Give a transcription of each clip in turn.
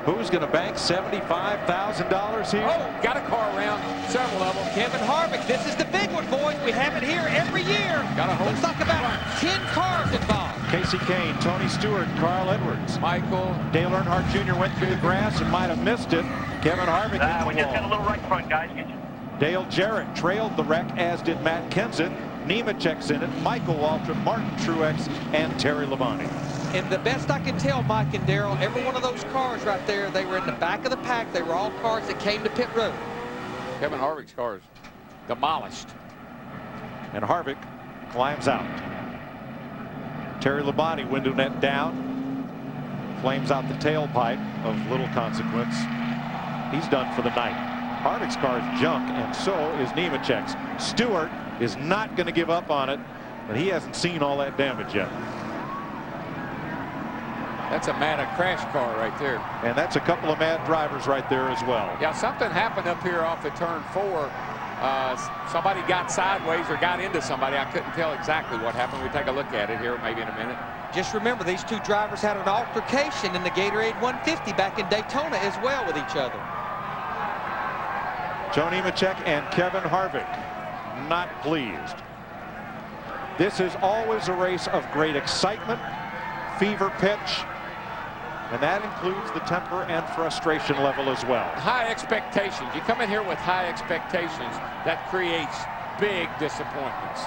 Who's going to bank $75,000 here? Oh, got a car around, several of them. Kevin Harvick, this is the big one, boys. We have it here every year. Got a hold. Looks like about 10 cars involved. Casey Kane, Tony Stewart, Carl Edwards. Michael. Dale Earnhardt Jr. went through the grass and might have missed it. Kevin Harvick hit the We just wall. got a little right front, guys. Dale Jarrett trailed the wreck, as did Matt Kenseth. Nemechek's in it. Michael Waltrip, Martin Truex, and Terry Labonte. And the best I can tell, Mike and Darrell, every one of those cars right there, they were in the back of the pack. They were all cars that came to pit road. Kevin Harvick's car is demolished. And Harvick climbs out. Terry Labonte, window net down. Flames out the tailpipe of little consequence. He's done for the night. Harvick's car is junk, and so is Nemechek's. Stewart is not going to give up on it, but he hasn't seen all that damage yet. That's a mad crash car right there. And that's a couple of mad drivers right there as well. Yeah, something happened up here off at turn 4. Somebody got sideways or got into somebody. I couldn't tell exactly what happened. We'll take a look at it here maybe in a minute. Just remember, these two drivers had an altercation in the Gatorade 150 back in Daytona as well with each other. Joe Nemechek and Kevin Harvick not pleased. This is always a race of great excitement, fever pitch, and that includes the temper and frustration level as well. High expectations. You come in here with high expectations, that creates big disappointments.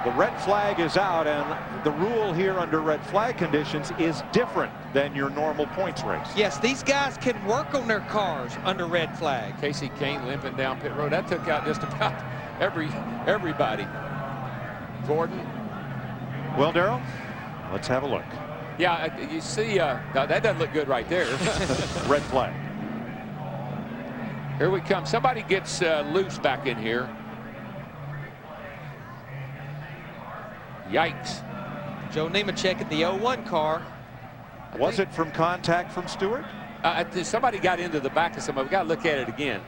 The red flag is out, and the rule here under red flag conditions is different than your normal points race. Yes, these guys can work on their cars under red flag. Casey Kane limping down pit road. That took out just about everybody. Gordon. Well, Darrell, let's have a look. Yeah, you see, that doesn't look good right there. Red flag. Here we come. Somebody gets loose back in here. Yikes. Joe Nemechek in the 01 car. Was it from contact from Stewart? Somebody got into the back of somebody. We got to look at it again.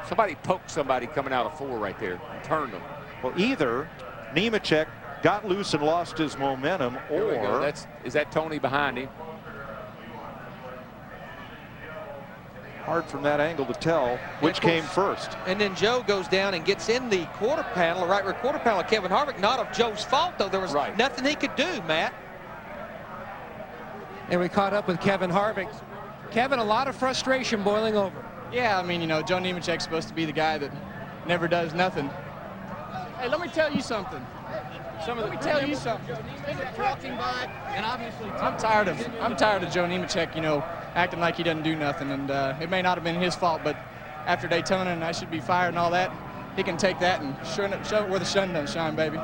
Somebody poked somebody coming out of 4 right there. Turned them. Well, either Nemechek got loose and lost his momentum, or is that Tony behind him? hard from that angle to tell which came first. And then Joe goes down and gets in the quarter panel, right rear quarter panel of Kevin Harvick. Not of Joe's fault, though. There was nothing he could do, Matt. And we caught up with Kevin Harvick. Kevin, a lot of frustration boiling over. Yeah, I mean, you know, Joe Nemechek's supposed to be the guy that never does nothing. Hey, let me tell you something. Let me tell you something. Walking by, and obviously, I'm tired of Joe Nemechek, you know, acting like he doesn't do nothing. And it may not have been his fault, but after Daytona and I should be fired and all that, he can take that and show it where the sun doesn't shine, baby.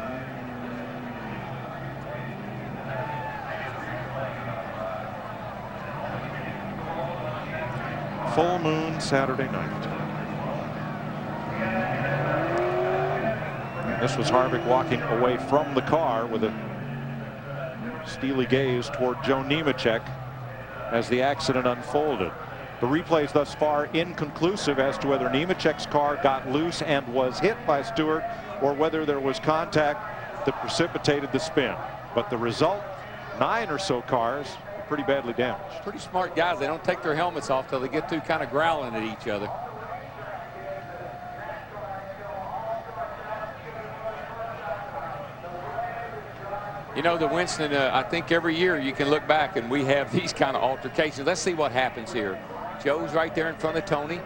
Full moon Saturday night. This was Harvick walking away from the car with a steely gaze toward Joe Nemechek as the accident unfolded. The replays thus far inconclusive as to whether Nemechek's car got loose and was hit by Stewart, or whether there was contact that precipitated the spin. But the result, 9 or so cars pretty badly damaged. Pretty smart guys. They don't take their helmets off till they get to kind of growling at each other. You know, the Winston, I think every year you can look back and we have these kind of altercations. Let's see what happens here. Joe's right there in front of Tony.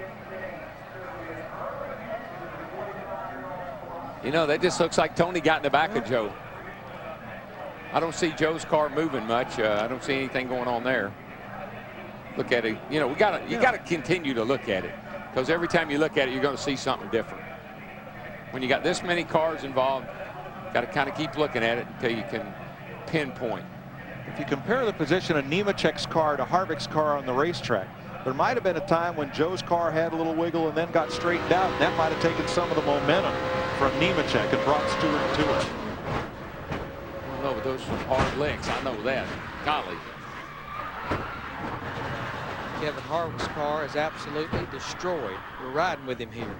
You know, that just looks like Tony got in the back of Joe. I don't see Joe's car moving much. I don't see anything going on there. Look at it. You know, you got to continue to look at it, because every time you look at it, you're going to see something different. When you got this many cars involved, got to kind of keep looking at it until you can pinpoint. If you compare the position of Nemechek's car to Harvick's car on the racetrack, there might have been a time when Joe's car had a little wiggle and then got straightened out, and that might have taken some of the momentum from Nemechek and brought Stewart to it. No, but those are hard licks. I know that. Golly. Kevin Harvick's car is absolutely destroyed. We're riding with him here.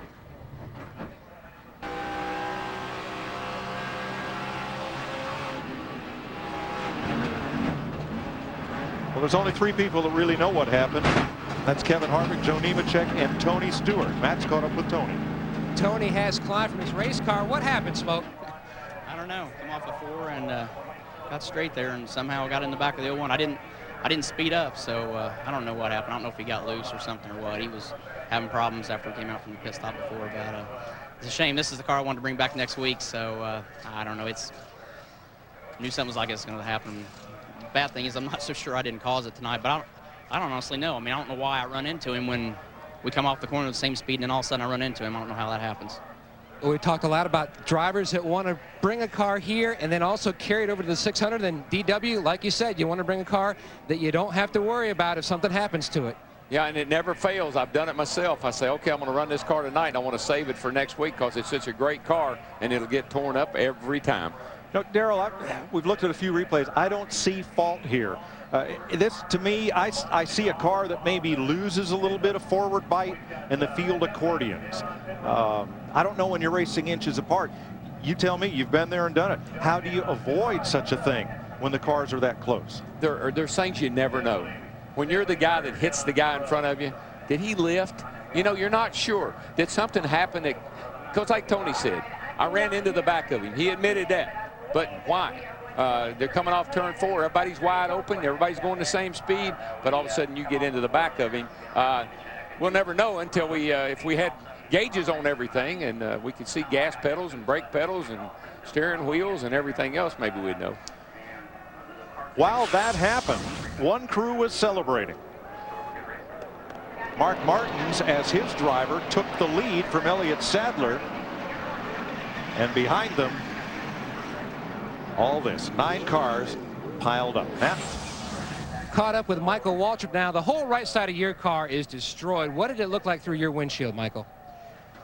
Well, Well, there's only 3 people that really know what happened. That's Kevin Harvick, Joe Nemechek, and Tony Stewart. Matt's caught up with Tony. Tony has climbed from his race car. What happened, Smoke? I don't know. Come off a 4 and got straight there, and somehow got in the back of the 01. I didn't speed up, so I don't know what happened. I don't know if he got loose or something or what. He was having problems after he came out from the pit stop before. But it's a shame. This is the car I wanted to bring back next week, so I don't know. Knew something was like it's going to happen. Bad thing is I'm not so sure I didn't cause it tonight, but I don't honestly know. I mean, I don't know why I run into him when we come off the corner at the same speed, and then all of a sudden I run into him. I don't know how that happens. We talked a lot about drivers that want to bring a car here and then also carry it over to the 600. And DW, like you said, you want to bring a car that you don't have to worry about if something happens to it. Yeah, and it never fails. I've done it myself. I say, okay, I'm going to run this car tonight, and I want to save it for next week because it's such a great car, and it'll get torn up every time. No, Darrell, we've looked at a few replays. I don't see fault here. This, to me, I see a car that maybe loses a little bit of forward bite and the field accordions. I don't know when you're racing inches apart. You tell me, you've been there and done it. How do you avoid such a thing when the cars are that close? There's things you never know. When you're the guy that hits the guy in front of you, did he lift? You know, you're not sure. Did something happen that, because like Tony said, I ran into the back of him. He admitted that. But why? They're coming off turn 4. Everybody's wide open. Everybody's going the same speed. But all of a sudden you get into the back of him. We'll never know until if we had gauges on everything and we could see gas pedals and brake pedals and steering wheels and everything else, maybe we'd know. While that happened, one crew was celebrating. Mark Martins, as his driver, took the lead from Elliott Sadler. And behind them, all this, 9 cars piled up. Matt? Caught up with Michael Waltrip now. The whole right side of your car is destroyed. What did it look like through your windshield, Michael?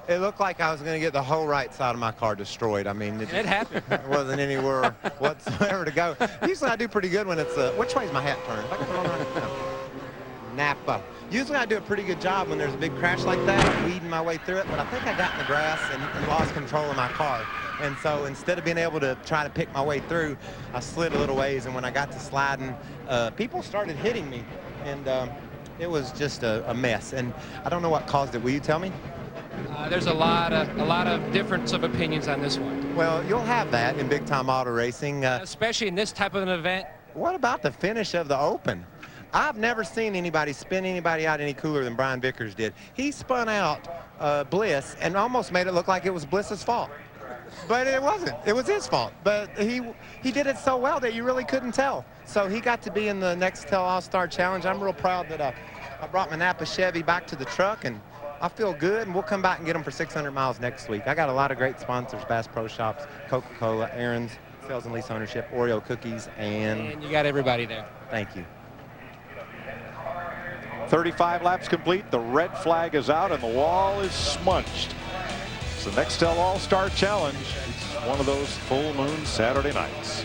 It looked like I was going to get the whole right side of my car destroyed. I mean, it happened. There wasn't anywhere whatsoever to go. Usually I do pretty good when it's which way's my hat turned? If I can throw it right now. Napa. Usually I do a pretty good job when there's a big crash like that, weeding my way through it, but I think I got in the grass and lost control of my car. And so instead of being able to try to pick my way through, I slid a little ways, and when I got to sliding, people started hitting me, and it was just a mess. And I don't know what caused it. Will you tell me? There's a lot of difference of opinions on this one. Well, you'll have that in big-time auto racing. Especially in this type of an event. What about the finish of the Open? I've never seen anybody spin anybody out any cooler than Brian Vickers did. He spun out Bliss and almost made it look like it was Bliss's fault. But it wasn't. It was his fault. But he did it so well that you really couldn't tell. So he got to be in the Nextel All-Star Challenge. I'm real proud that I brought my Napa Chevy back to the truck, and I feel good, and we'll come back and get them for 600 miles next week. I got a lot of great sponsors: Bass Pro Shops, Coca-Cola, Aaron's, Sales and Lease Ownership, Oreo Cookies, and you got everybody there. Thank you. 35 laps complete. The red flag is out and the wall is smudged. It's the Nextel All-Star Challenge. It's one of those full moon Saturday nights.